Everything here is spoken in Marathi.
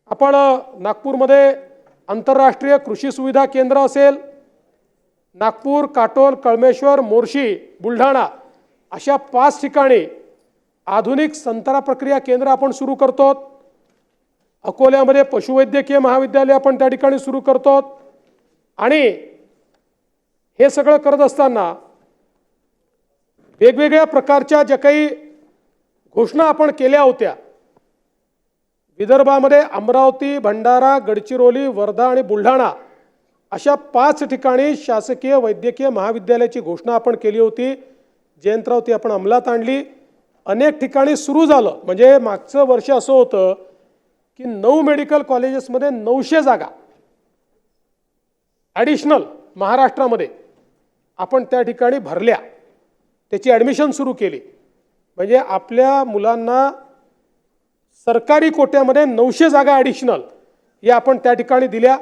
आपण नागपूरमध्ये आंतरराष्ट्रीय कृषी सुविधा केंद्र असेल, नागपूर, काटोल, कळमेश्वर, मोर्शी, बुलढाणा अशा 5 ठिकाणी आधुनिक संत्रा प्रक्रिया केंद्र आपण सुरू करतो। अकोल्यामध्ये पशुवैद्यकीय महाविद्यालय आपण त्या ठिकाणी सुरू करतो। आणि हे सगळं करत असताना वेगवेगळ्या प्रकारच्या ज्या काही घोषणा आपण केल्या होत्या, विदर्भामध्ये अमरावती, भंडारा, गडचिरोली, वर्धा आणि बुलढाणा अशा 5 ठिकाणी शासकीय वैद्यकीय महाविद्यालयाची घोषणा आपण केली होती। जयंतराव ती आपण अंमलात आणली, अनेक ठिकाणी सुरू झालं। म्हणजे मागचं वर्ष असं होतं की 9 मेडिकल कॉलेजेसमध्ये 900 जागा ॲडिशनल महाराष्ट्रामध्ये आपण त्या ठिकाणी भरल्या, त्याची ॲडमिशन सुरू केली। म्हणजे आपल्या मुलांना सरकारी कोट्यामध्ये 900 जागा ॲडिशनल या आपण त्या ठिकाणी दिल्या।